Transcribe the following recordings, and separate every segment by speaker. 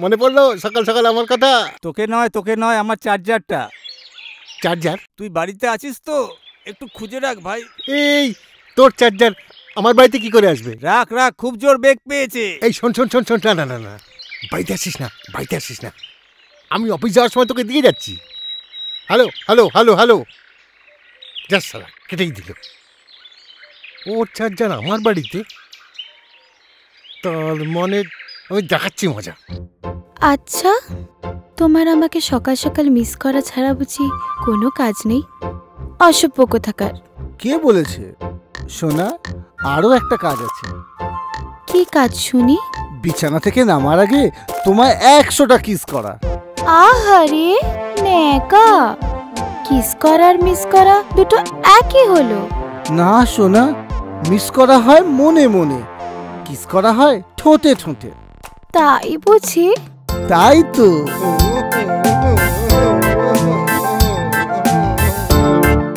Speaker 1: মনে পড়লো সকাল সকাল আমার কথা?
Speaker 2: তোকে নয় আমার চার্জারটা।
Speaker 1: চার্জার?
Speaker 2: তুই বাড়িতে আছিস তো? একটু খুঁজে রাখ ভাই।
Speaker 1: এই তোর চার্জার আমার বাড়িতে কি করে আসবে?
Speaker 2: রাখ, খুব জোর বেগ পেয়েছে।
Speaker 1: এই শোন, না বাড়িতে আসিস না, আমি অফিস যাওয়ার সময় তোকে দিয়ে যাচ্ছি। হ্যালো যাস সালা, কেটেই দিল। ওর চার্জার আমার বাড়িতে, তার মানে আমি দেখাচ্ছি মজা।
Speaker 3: আচ্ছা, তোমার আমাকে সকাল সকাল মিস করা ছাড়া বুঝি কোনো কাজ নেই? অসভ্য কোথাকার।
Speaker 4: কে বলেছে সোনা? আরো একটা কাজ আছে।
Speaker 3: কি কাজ শুনি?
Speaker 4: বিছানা থেকে নামার আগে তোমায় 100টা কিস করা।
Speaker 3: আহারে নেকা, কিস করা আর মিস করা দুটো একই হলো?
Speaker 4: না সোনা, মিস করা হয় মনে মনে, কিস করা হয় ঠোঁটে ঠোঁটে।
Speaker 3: তাই বুঝি?
Speaker 4: তাই তো।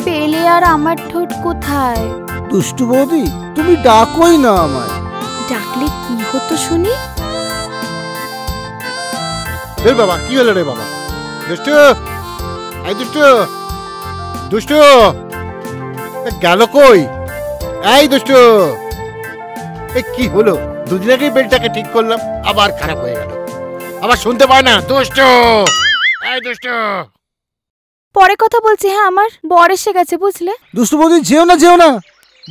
Speaker 3: পেলে আর আমার ঠোঁট কোথায়?
Speaker 4: দুষ্টু বৌদি, তুমি ডাকোই না আমায়।
Speaker 3: ডাকলে কি হতো শুনি?
Speaker 1: বাবা কি হলো রে বাবা? দুষ্টু গেল কই? এই দুষ্টু, কি হলো? দুদিন আগেই বেলটাকে ঠিক করলাম, আবার খারাপ হয়ে গেল, আবার শুনতে পায় না। দুষ্টু,
Speaker 3: পরে কথা বলছি। হ্যাঁ, আমার বর এসে গেছে বুঝলে।
Speaker 4: দুষ্টু বৌদি যেও না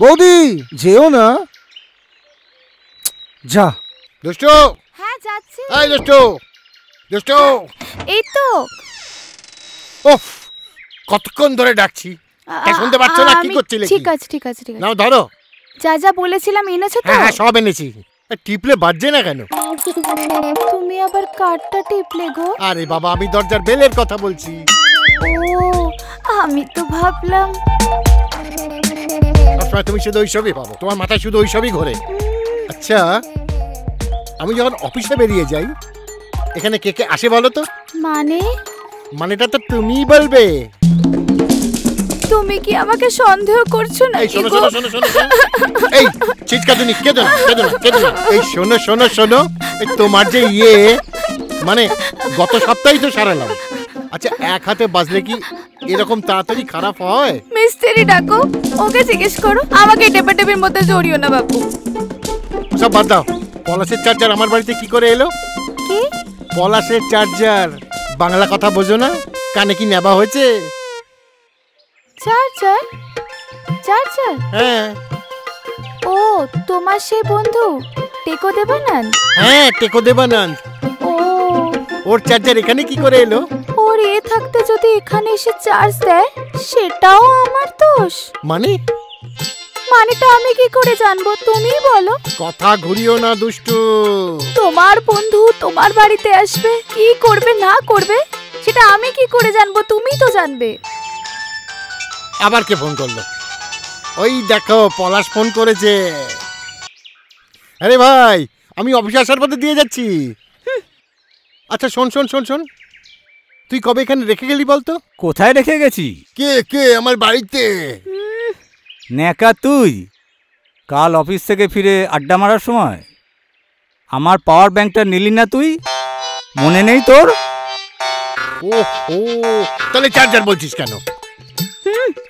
Speaker 4: বৌদি, যেও না। যা
Speaker 1: দুষ্টু।
Speaker 3: হ্যাঁ যাচ্ছি।
Speaker 1: এই দুষ্টু
Speaker 3: এই তো।
Speaker 1: ওফ, কতক্ষণ ধরে ডাকছি, শুনতে পাচ্ছ না? কি করছিলে?
Speaker 3: ঠিক আছে
Speaker 1: নাও ধরো।
Speaker 3: যা বলেছিলাম এনেছো তো?
Speaker 1: হ্যাঁ সব এনেছি। টিপলে বাজছে না কেন?
Speaker 3: তুমি আবার কাঠটা টিপলে গো?
Speaker 1: আরে বাবা, আমি দরজার বেলের কথা বলছি।
Speaker 3: ও, আমি তো ভাবলাম।
Speaker 1: সবসময় তুমি শুধু ওইসবই পাবো, তোমার মাথায় শুধু ওইসবই ঘোরে। আচ্ছা, আমি যখন অফিসে বেরিয়ে যাই, এখানে কে কে আসে বলো তো? মানেটা তো তুমিই বলবে।
Speaker 3: তুমি কি আমাকে সন্দেহ করছো না?
Speaker 1: এই শোনো, এই চিৎকাতুনি কেঁদো না। এই শোনো, এই তোমার যে মানে গত সপ্তাহেই তো সারালাম। আচ্ছা, এক হাতে বাজলে কি এরকম তাড়াতাড়ি খারাপ হয়?
Speaker 3: মিস্ত্রি ডাকো, ওকে জিজ্ঞেস করো। আমাকে টেপাটেপির মধ্যে জড়িও না বাবু।
Speaker 1: সব বাদ দাও। পলাশের চার্জার আমার বাড়িতে কি করে এলো?
Speaker 3: কি?
Speaker 1: পলাশের চার্জার, বাংলা কথা বোঝো না? কানে কি নেবা হয়েছে?
Speaker 3: চার্জার?
Speaker 1: হ্যাঁ।
Speaker 3: ও, তোমার সেই বন্ধু টেকো দেবানন্দ?
Speaker 1: হ্যাঁ, টেকো দেবানন্দ।
Speaker 3: ও,
Speaker 1: ওর চার্জার এখানে কি করে এলো?
Speaker 3: ওর থাকতে যদি এখানে এসে চার্জ দেয়, সেটাও আমার দোষ? মানেটা আমি কি করে জানবো? তুমিই বলো।
Speaker 1: কথা ঘুরিও না দুষ্টু।
Speaker 3: তোমার বন্ধু তোমার বাড়িতে আসবে, কি করবে না করবে সেটা আমি কি করে জানবো? তুমিই তো জানবে।
Speaker 1: আবার কে ফোন করলো? ওই দেখো, পলাশ ফোন করেছে। আরে ভাই, আমি অফিসে আসার পথে দিয়ে যাচ্ছি। আচ্ছা শোন, তুই কবে এখানে রেখে গেলি বলতো?
Speaker 2: কোথায় রেখে গেছি?
Speaker 1: কে আমার বাড়িতে?
Speaker 2: নেকা তুই, কাল অফিস থেকে ফিরে আড্ডা মারার সময় আমার পাওয়ার ব্যাংকটা নিলি না তুই? মনে নেই তোর?
Speaker 1: ও ও, তাহলে চার্জার বলছিস কেন?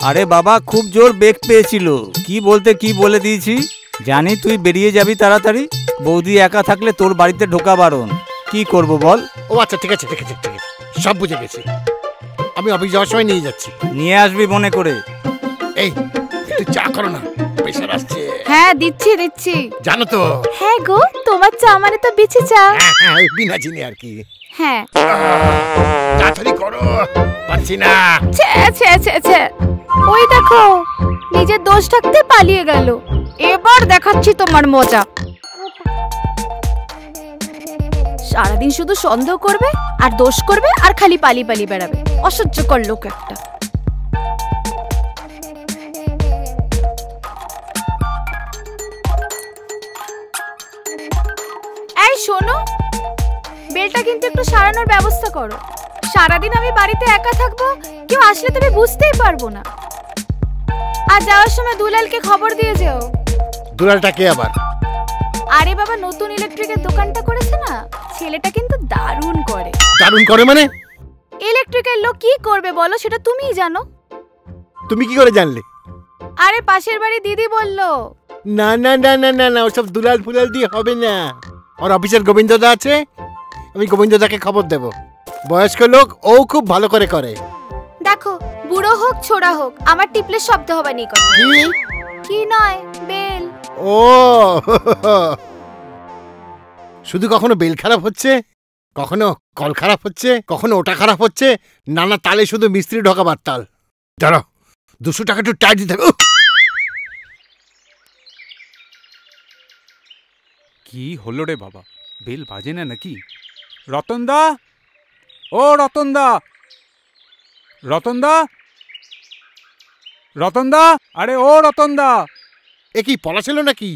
Speaker 2: আরে বাবা, খুব জোর বেগ পেয়েছিল। কি বলতে কি বলে দিয়েছি। জানি তুই বেরিয়ে যাবি তাড়াতাড়ি। বৌদি একা থাকলে তোর বাড়িতে ঢোকা বারণ। কি করব বল?
Speaker 1: ও আচ্ছা, ঠিক আছে ঠিক আছে ঠিক আছে, সব বুঝে গেছি। আমি অফিস যাওয়ার সময় নিয়ে যাচ্ছি।
Speaker 2: নিয়ে আসবি মনে করে।
Speaker 1: এই একটু চা করো না, প্রেশার আসছে।
Speaker 3: হ্যাঁ দিচ্ছি দিচ্ছি।
Speaker 1: জানো তো,
Speaker 3: হ্যাঁ গো, তোমার চা মানে তো বিচি চা।
Speaker 1: হ্যাঁ হ্যাঁ, ওই বিনা চিনি আর কি।
Speaker 3: হ্যাঁ।
Speaker 1: তাড়াতাড়ি করো, পারছি না।
Speaker 3: ছে ছে ছে ছে, ওই দেখো নিজের দোষ থাকতে পালিয়ে গেল। এবার দেখাচ্ছি তোমার মজা। সারাদিন শুধু সন্দেহ করবে আর দোষ করবে আর খালি পালি পালি বেড়াবে। অসহ্যকর লোক একটা। এই শোনো, বেলটা কিন্তু একটু সারানোর ব্যবস্থা করো। সারাদিন আমি বাড়িতে একা থাকবো, কেউ আসলে তুমি বুঝতেই পারবো না। আর যাওয়ার সময় দুলালকে খবর দিয়ে যেও।
Speaker 1: দুলালটা কে আবার?
Speaker 3: আরে বাবা, নতুন ইলেকট্রিকের দোকানটা করেছে না, ছেলেটা কিন্তু দারুণ করে।
Speaker 1: দারুণ করে মানে?
Speaker 3: ইলেকট্রিকের লোক কি করবে বলো, সেটা তুমিই জানো।
Speaker 1: তুমি কি করে জানলে?
Speaker 3: আরে পাশের বাড়ি দিদি বললো।
Speaker 1: না না না না না না, ওসব দুলাল ফুলাল দিয়ে হবে না। ওর অফিসের গোবিন্দদা আছে, আমি গোবিন্দদাকে খবর দেব। বয়স্ক লোক, ও খুব ভালো করে করে।
Speaker 3: দেখো, বুড়ো হোক ছোড়া হোক, আমার টিপলের শব্দ হবে নি কথা।
Speaker 1: কি?
Speaker 3: কি নয়, বেল।
Speaker 1: ও শুধু কখনো বেল খারাপ হচ্ছে, কখনো কল খারাপ হচ্ছে, কখনো ওটা খারাপ হচ্ছে। নানা তালে শুধু মিস্ত্রি ঢোকাবার তাল। ধরো 200 টাকা একটু টাইট দিতে হবে।
Speaker 2: কি হলো রে বাবা, বেল বাজে না নাকি? রতনদা, ও রতনদা, রতনদা, রতনদা, আরে ও রতনদা।
Speaker 1: এ কি পলা ছিল নাকি?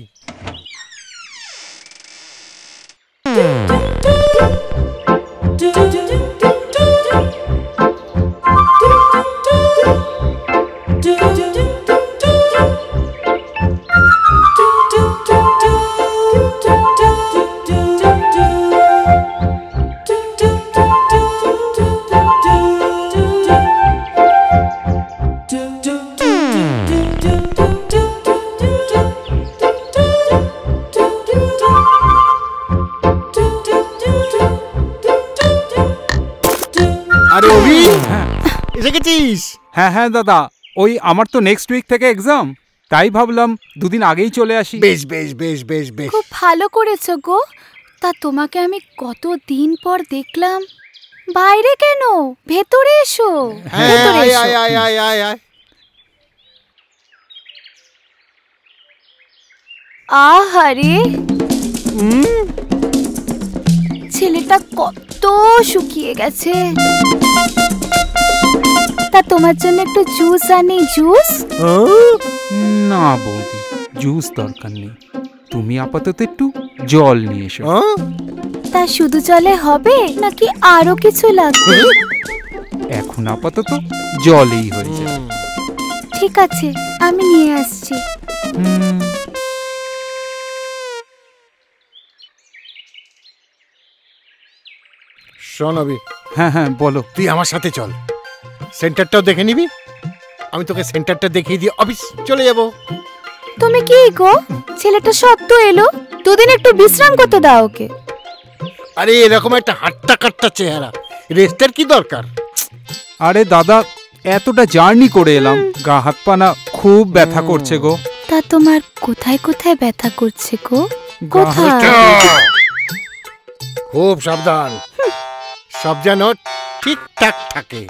Speaker 1: আরে অভি, এসে গেছিস?
Speaker 2: হ্যাঁ হ্যাঁ দাদা, ওই আমার তো নেক্সট উইক থেকে এক্সাম, তাই ভাবলাম দুদিন আগেই চলে আসি।
Speaker 1: বেশ বেশ বেশ বেশ বেশ।
Speaker 3: খুব ভালো করেছো গো। তা তোমাকে আমি কতদিন পর দেখলাম। বাইরে কেন, ভেতরে এসো।
Speaker 1: হ্যাঁ,
Speaker 3: ভেতরে
Speaker 1: আয়
Speaker 3: এসো।
Speaker 1: আয় আয় আয় আয় আয়।
Speaker 3: আহারে, ছেলেটা কত শুকিয়ে গেছে। তা তোমার জন্য একটু জুস আনি। জুস?
Speaker 2: না বৌদি, জুস দরকার নেই। তুমি আপাতত একটু জল নিয়ে এসো।
Speaker 3: তা শুধু জলে হবে নাকি আরো কিছু লাগবে?
Speaker 2: এখন আপাতত জলেই হয়ে যাবে।
Speaker 3: ঠিক আছে, আমি নিয়ে আসছি।
Speaker 1: শোন অভি,
Speaker 2: হ্যাঁ হ্যাঁ বলো।
Speaker 1: তুই আমার সাথে চল, সেন্টারটাও দেখে নিবি। আমি তোকে সেন্টারটা দেখিয়ে দিয়ে অফিস চলে যাব।
Speaker 3: তুমি কি গো, ছেলেটা সদ্য এলো, দুদিন একটু বিশ্রাম করতে দাও ওকে।
Speaker 1: আরে এরকম একটা হাট্টা কাট্টা চেহারা, রেস্টের কি দরকার?
Speaker 2: আরে দাদা, এতটা জার্নি করে এলাম, গা হাত পা না খুব ব্যথা করছে গো।
Speaker 3: তা তোমার কোথায় কোথায় ব্যথা করছে গো? কোথায়?
Speaker 1: খুব সাবধান, সব যেন ঠিকঠাক থাকে।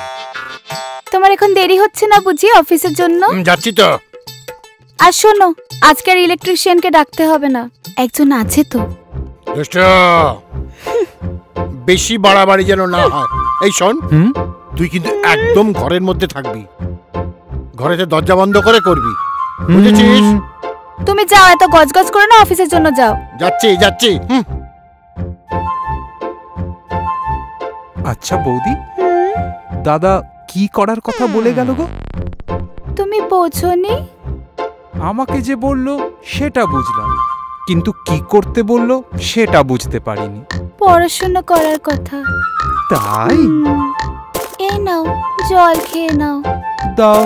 Speaker 3: তোমার এখন দেরি হচ্ছে না বুঝি অফিসের জন্য?
Speaker 1: যাচ্ছি তো।
Speaker 3: আর শোনো, আজকের ইলেকট্রিশিয়ানকে ডাকতে হবে না, একজন আছে তো।
Speaker 1: দুষ্ট, বেশি বাড়াবাড়ি যেন না হয়। এই শোন, তুই কিন্তু একদম ঘরের মধ্যে থাকবি, ঘরেতে দরজা বন্ধ করে করবি, বুঝেছিস?
Speaker 3: তুমি যাও, এত গজগজ করে না, অফিসের জন্য যাও।
Speaker 1: যাচ্ছি যাচ্ছি।
Speaker 2: আচ্ছা বৌদি, দাদা কি করার কথা বলে গেল গো?
Speaker 3: তুমি বোঝোনি?
Speaker 2: আমাকে যে বললো সেটা বুঝলাম,
Speaker 5: কিন্তু কি করতে বললো সেটা বুঝতে পারিনি।
Speaker 3: পড়াশোনা করার কথা।
Speaker 5: তাই?
Speaker 3: এই নাও জল খেয়ে নাও।
Speaker 5: দাও।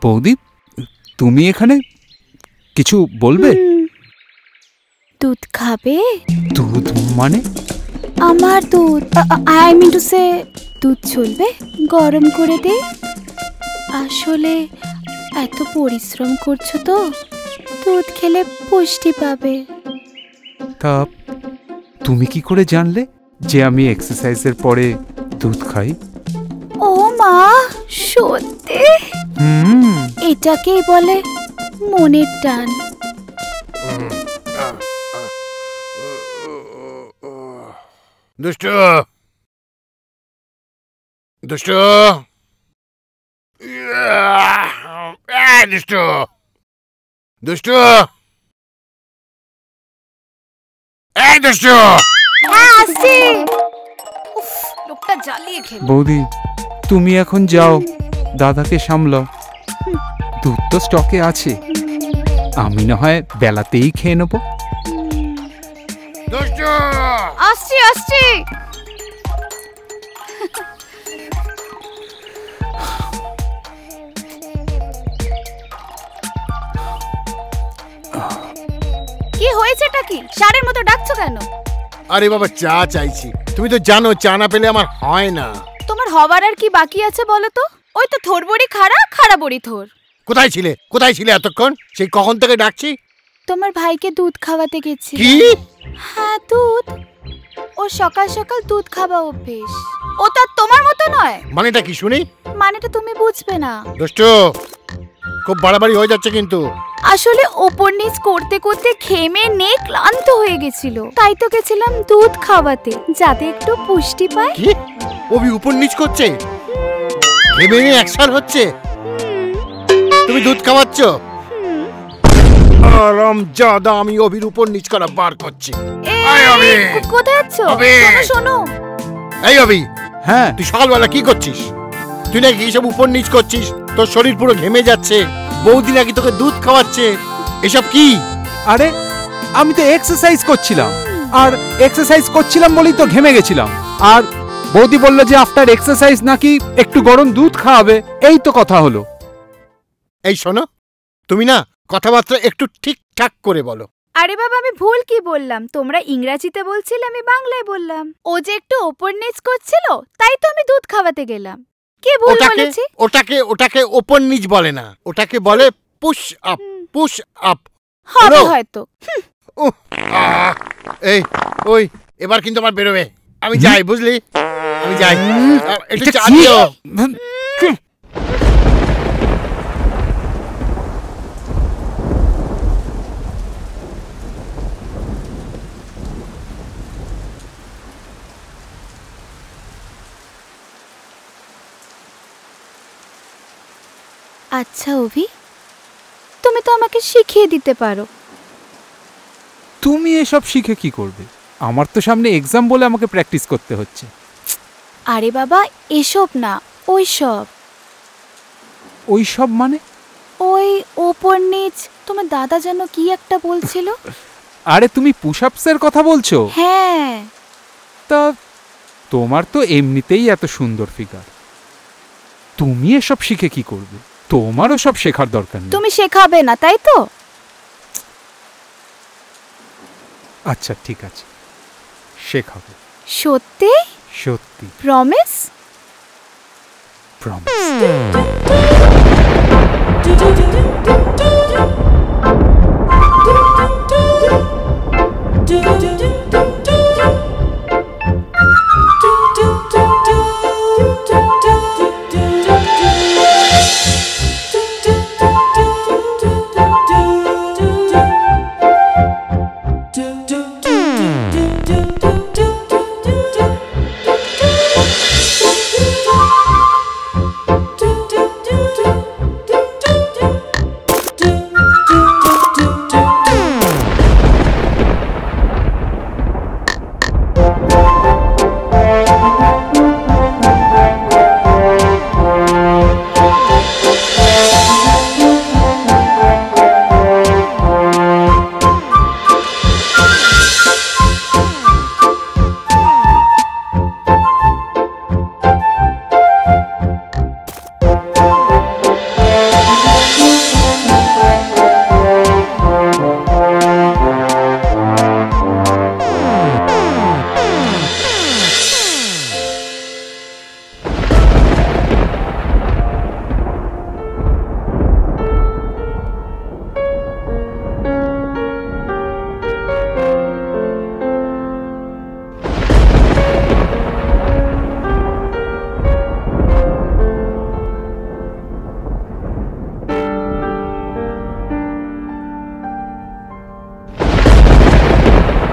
Speaker 5: বৌদি, তুমি এখানে কিছু বলবে?
Speaker 3: দুধ খাবে?
Speaker 5: দুধ মানে?
Speaker 3: আমার দুধ, আই মিন টু সে দুধ চলবে? গরম করে দে। আসলে এত পরিশ্রম করছো তো, দুধ খেলে পুষ্টি পাবে।
Speaker 5: তা তুমি কি করে জানলে যে আমি এক্সারসাইজের পরে দুধ খাই?
Speaker 3: ও মা, সত্যি? এটাকেই বলে মনের টান।
Speaker 1: দুষ্টু, দুষ্টু, দুষ্টু, দুষ্টু, দুষ্টু।
Speaker 3: লোকটা জ্বালিয়ে খেল।
Speaker 5: বৌদি, তুমি এখন যাও, দাদাকে সামলাও। দুধ তো স্টকে আছে, আমি না হয় বেলাতেই খেয়ে নেবো।
Speaker 3: আসছি আসছি। কি হয়েছেটা কি? ষাঁড়ের মতো ডাকছো কেন?
Speaker 1: আরে বাবা, চা চাইছি। তুমি তো জানো চা না পেলে আমার হয় না।
Speaker 3: তোমার হবার আর কি বাকি আছে বলো তো? ওই তো থোর বড়ি খাড়া, খাড়া বড়ি থোর।
Speaker 1: কোথায় ছিলে, কোথায় ছিলে এতক্ষণ? সেই কখন থেকে ডাকছি।
Speaker 3: তোমার ভাইকে দুধ খাওয়াতে গেছি।
Speaker 1: কি?
Speaker 3: হ্যাঁ, দুধ। ও সকাল সকাল দুধ খাওয়া অভ্যেস। ও তো তোমার মতো নয়।
Speaker 1: মানেটা কি শুনি?
Speaker 3: মানেটা তুমি বুঝবে না।
Speaker 1: দুষ্টু, খুব বাড়াবাড়ি হয়ে যাচ্ছে কিন্তু।
Speaker 3: আসলে ওপর নিচ করতে করতে ঘেমে নে ক্লান্ত হয়ে গেছিল, তাই তো গেছিলাম দুধ খাওয়াতে, যাতে একটু পুষ্টি পায়।
Speaker 1: কি? ওবি উপর নিচ করছে, ঘেমে নিয়ে একসার হচ্ছে, তুমি দুধ খাওয়াচ্ছ? আরামজাদা, আমি অভির উপর নিচ করা বার করছি।
Speaker 3: কোথায় যাচ্ছ? শোনো।
Speaker 1: এই অভি,
Speaker 5: হ্যাঁ,
Speaker 1: তুই সকালবেলা কি করছিস? তুই নাকি এসব উপর নিচ করছিস, তোর শরীর পুরো ঘেমে যাচ্ছে, বৌদি নাকি তোকে দুধ খাওয়াচ্ছে, এসব কি?
Speaker 5: আরে আমি তো এক্সারসাইজ করছিলাম, আর এক্সারসাইজ করছিলাম বলেই তো ঘেমে গেছিলাম। আর বৌদি বলল যে আফটার এক্সারসাইজ নাকি একটু গরম দুধ খাওয়াবে, এই তো কথা হলো।
Speaker 1: এই শোনো, তুমি না কথাবার্তা একটু ঠিকঠাক করে বলো।
Speaker 3: আরে বাবা, আমি ভুল কি বললাম? তোমরা ইংরেজিতে বলছিলে, আমি বাংলায় বললাম। ও যে একটু ওপর নিচ করছিল, তাই তো আমি দুধ খাওয়াতে গেলাম। কি ভুল বলেছি?
Speaker 1: ওটাকে ওপর নিচ বলে না, ওটাকে বলে পুশ আপ, পুশ আপ
Speaker 3: হবে হয়তো।
Speaker 1: এই ওই, এবার কিন্তু আমার বেরোবে। আমি যাই, বুঝলি? আমি যাই, একটু চা দিও।
Speaker 3: আচ্ছা অভি, তুমি তো আমাকে শিখিয়ে দিতে পারো।
Speaker 5: তুমি এসব শিখে কি করবে? আমার তো সামনে এক্সাম বলে আমাকে প্র্যাকটিস করতে হচ্ছে।
Speaker 3: আরে বাবা, এসব না, ওই সব।
Speaker 5: ওই সব মানে?
Speaker 3: ওই ওপর নিচ, তোমার দাদা যেন কি একটা বলছিল।
Speaker 5: আরে তুমি পুশ আপসের কথা বলছো?
Speaker 3: হ্যাঁ।
Speaker 5: তা তোমার তো এমনিতেই এত সুন্দর ফিগার, তুমি এসব শিখে কি করবে? তোমারও সব শেখার দরকার নেই।
Speaker 3: তুমি শেখাবে না, তাই তো?
Speaker 5: আচ্ছা ঠিক আছে, শেখাবো।
Speaker 3: সত্যি?
Speaker 5: সত্যি।
Speaker 3: প্রমিস?
Speaker 5: প্রমিস।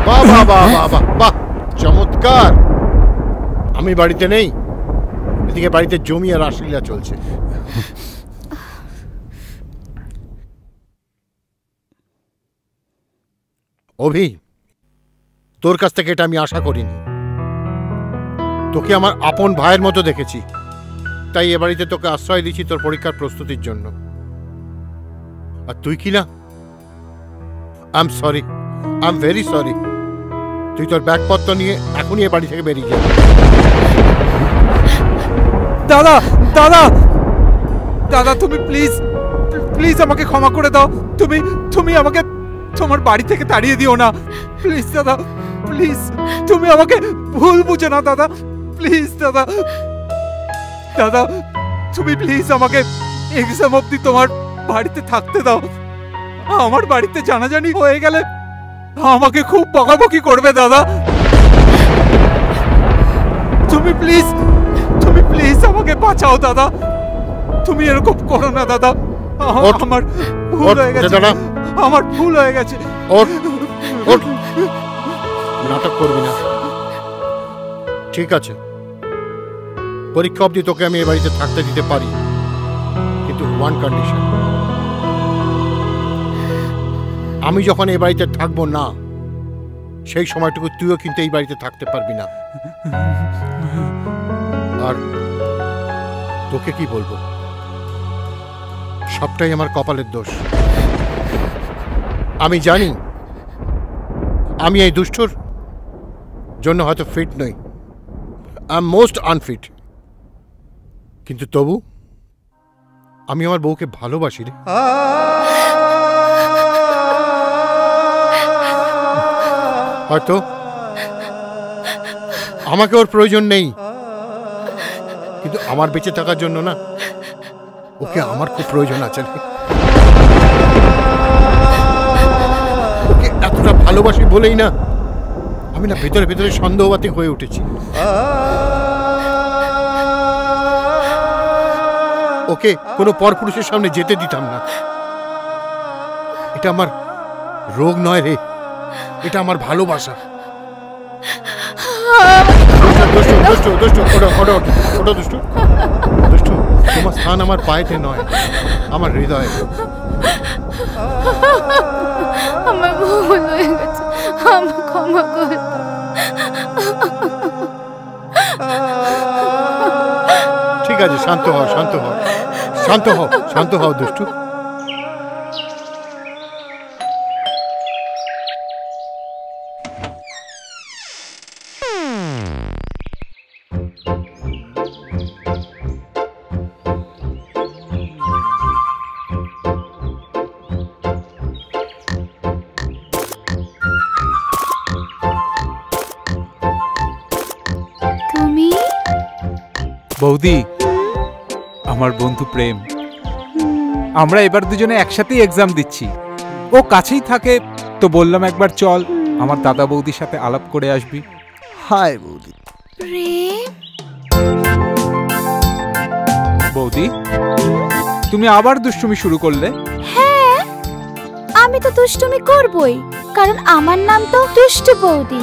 Speaker 1: বাহ বাহ বাহ বাহ বাহ, চমৎকার। আমি বাড়িতে নেই, এদিকে বাড়িতে জমি আর রাসলীলা চলছে। অভি, তোর কাছ থেকে এটা আমি আশা করিনি। তোকে আমার আপন ভাইয়ের মতো দেখেছি, তাই এ বাড়িতে তোকে আশ্রয় দিচ্ছি তোর পরীক্ষার প্রস্তুতির জন্য। আর তুই কি না, I am sorry, I am very sorry. তুই তোর ব্যাগপত্র নিয়ে এখনই এ বাড়ি থেকে বেরিয়ে যাবি।
Speaker 5: দাদা দাদা দাদা, তুমি প্লিজ প্লিজ আমাকে ক্ষমা করে দাও। তুমি তুমি আমাকে তোমার বাড়ি থেকে তাড়িয়ে দিও না প্লিজ দাদা, প্লিজ। তুমি আমাকে ভুল বুঝো না দাদা, প্লিজ দাদা। দাদা তুমি প্লিজ আমাকে এক্সাম অবধি তোমার বাড়িতে থাকতে দাও। আমার বাড়িতে জানাজানি হয়ে গেলে আমাকে খুব বকাবকি করবে দাদা। তুমি প্লিজ আমাকে বাঁচাও দাদা। তুমি এরকম করো না দাদা, আমার ভুল হয়ে গেছে, আমার ভুল হয়ে গেছে।
Speaker 1: নাটক করবি না, ঠিক আছে? পরীক্ষা অবধি তোকে আমি এ বাড়িতে থাকতে দিতে পারি, কিন্তু ওয়ান কন্ডিশন। আমি যখন এই বাড়িতে থাকবো না, সেই সময়টুকু তুইও কিন্তু এই বাড়িতে থাকতে পারবি না। আর তোকে কি বলবো, সবটাই আমার কপালের দোষ। আমি জানি আমি এই দুষ্টুর জন্য হয়তো ফিট নই, আই এম মোস্ট আনফিট, কিন্তু তবু আমি আমার বউকে ভালোবাসি রে। হয়তো আমাকে ওর প্রয়োজন নেই, কিন্তু আমার বেঁচে থাকার জন্য না, ওকে আমার খুব প্রয়োজন আছে। ওকে এতটা ভালোবাসি বলেই না আমি না ভেতরে ভেতরে সন্দেহবাদী হয়ে উঠেছি। ওকে কোনো পরপুরুষের সামনে যেতে দিতাম না। এটা আমার রোগ নয় রে, এটা আমার ভালোবাসা। তোমার স্থান আমার পায়েতে নয়, আমার হৃদয়ে।
Speaker 3: আমার ভুল হয়ে গেছে, আমাকে ক্ষমা করে দাও।
Speaker 1: ঠিক আছে, শান্ত হও, শান্ত হও, শান্ত হও, শান্ত হও দুষ্টু।
Speaker 5: বৌদি, আমার বন্ধু প্রেম, আমরা এবার দুজনে একসাথেই এক্সাম দিচ্ছি। ও কাছেই থাকে, তো বললাম একবার চল আমার দাদা বৌদির সাথে আলাপ করে আসবি।
Speaker 4: হায় বৌদি।
Speaker 3: প্রেম,
Speaker 5: বৌদি, তুমি আবার দুষ্টুমি শুরু করলে?
Speaker 3: হ্যাঁ আমি তো দুষ্টুমি করবই, কারণ আমার নাম তো দুষ্টু বৌদি।